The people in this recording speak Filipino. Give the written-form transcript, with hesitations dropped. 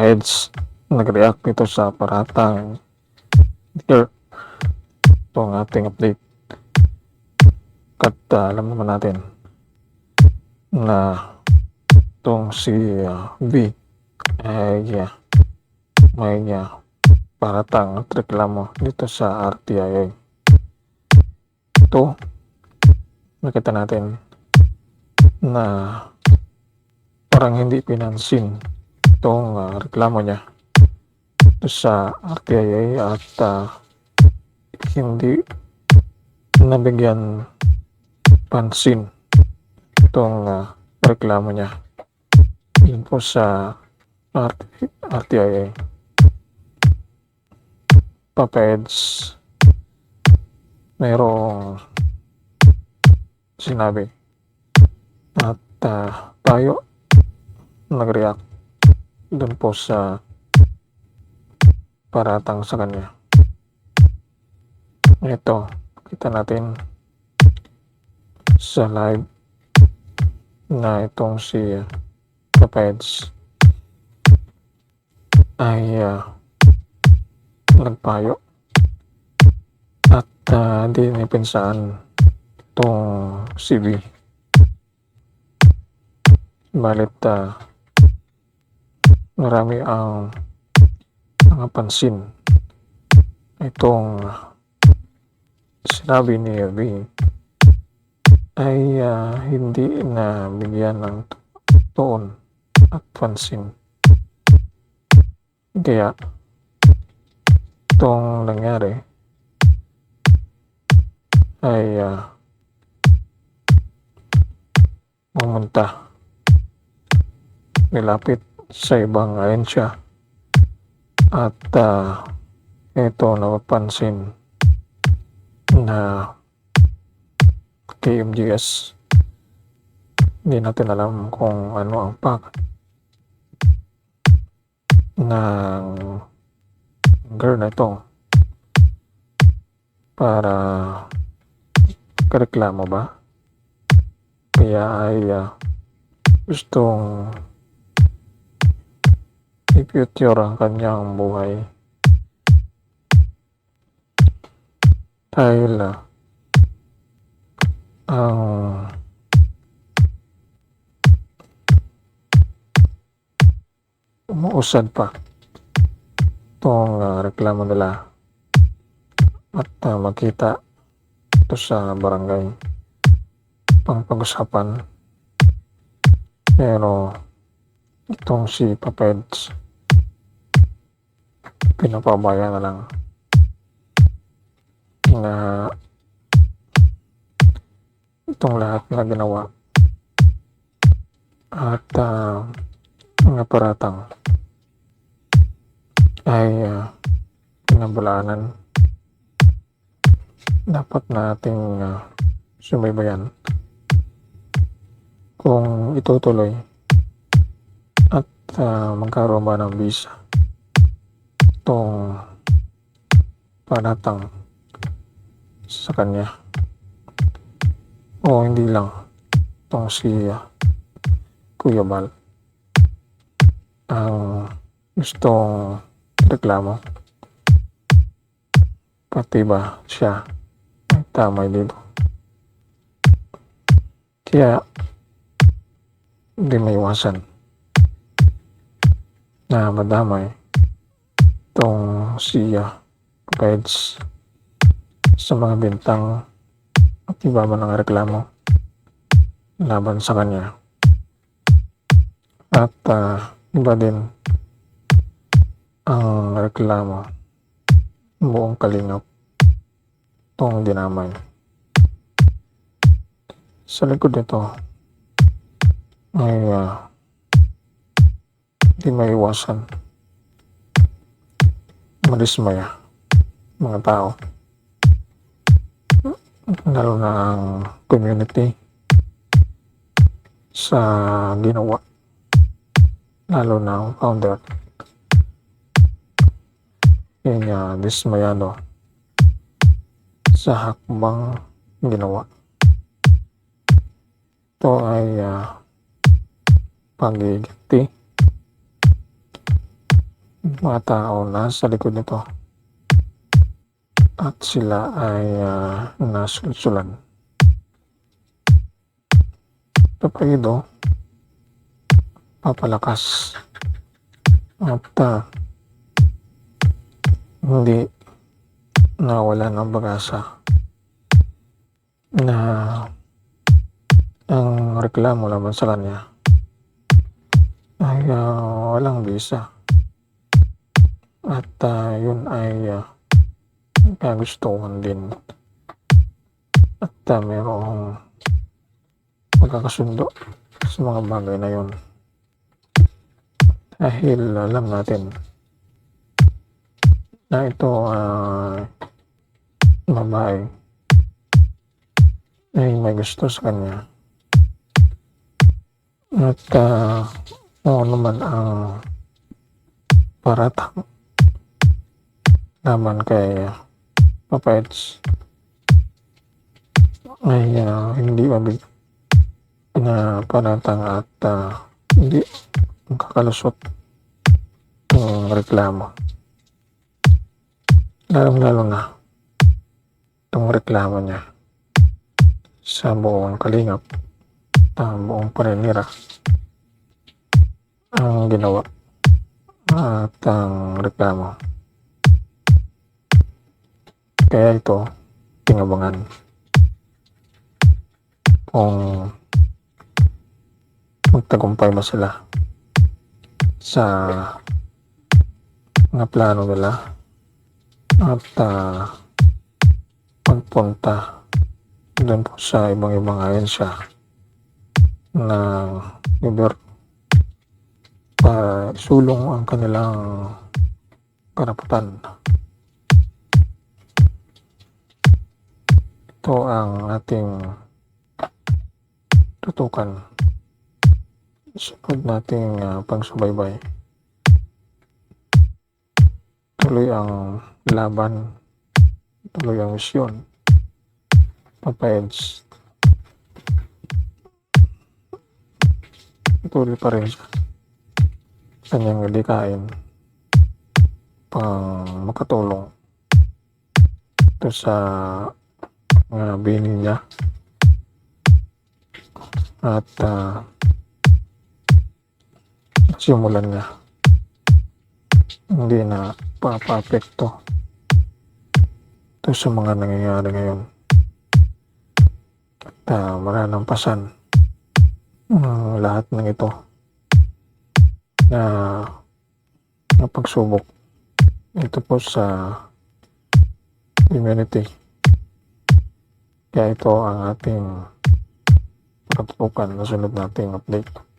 papa-heads nag-react dito sa paratang here. Ito ang ating update. At alam naman natin na itong si V ay may paratang at reklamo dito sa RTIA. Ito, nakita natin na parang hindi pinansin itong reklamo niya dito sa RTIA at hindi nabigyan pansin itong reklamo niya yun po sa RTIA. Papa-heads mayroong sinabi at tayo nag-react dun po sa paratang sa kanya. Ito, kita natin sa live na itong si Papa-heads ay nagpayo at di nipinsaan itong si V. Balit marami ang pansin itong sinabi ni V ay hindi na bigyan ng tuon at pansin. Kaya itong nangyari ay pumunta, nilapit sa ibang ahensya at ito napapansin na KMJS. Hindi natin alam kung ano ang ng girl na ito para kareklamo ba? Kaya ay gustong i-future ang kanyang buhay dahil ang umuusad pa itong reklamo nila at makita ito sa barangay pang pag-usapan. Pero itong si Papa-heads pinapabayaan na lang na itong lahat na ginawa at mga paratang ay pinabulaanan. Dapat nating sumaybayan kung itutuloy at magkaroon ba ng visa itong paratang sa kanya o hindi lang itong si Kuya Bal ang gustong reklamo, pati ba siya ay tamay dito. Kaya hindi maiwasan na madamay itong si Papa-heads sa mga bintang at iba man ang reklamo laban sa kanya. At iba din ang reklamo buong Kalingap itong dinamay. Sa likod nito ay di maiwasan madismaya mga tao, lalo na ang community sa ginawa, lalo na ang founder. Yan dismayado sa hakbang ginawa. Ito ay pagigiti mga tao nasa likod nito at sila ay nasulsulan. Kapag ito, papalakas at hindi nawala ng pag-asa na ang reklamo naman sa kanya ay walang bisa at yun ay kagustuhan din at mayroong pagkakasundo sa mga bagay na yun dahil alam natin na ito babae ay may gusto sa kanya at ano naman ang paratang naman kay Papa Eds ay hindi na paratang at hindi kakalusot ng reklamo, lalong-lalo na itong reklamo niya sa buong kalingap, ang buong paninira ang ginawa at ang reklamo. Kaya ito, tinabangan kung magtagumpay ba sila sa mga plano nila at pagpunta doon po sa ibang ahensya ng gobyerno para isulong ang kanilang karapatan. Ito ang ating tutukan. Sunod nating pagsubaybay. Tuloy ang laban, tuloy ang misyon. Papa Eds, tuloy pa rin siya kanyang likain pang makatulong ito sa mga bini niya at simulan niya hindi na papaapekto ito sa mga nangyayari ngayon at mananampasan lahat ng ito na pagsubok ito po sa community. Kaya ito ang ating pagtutukan na sunod nating update.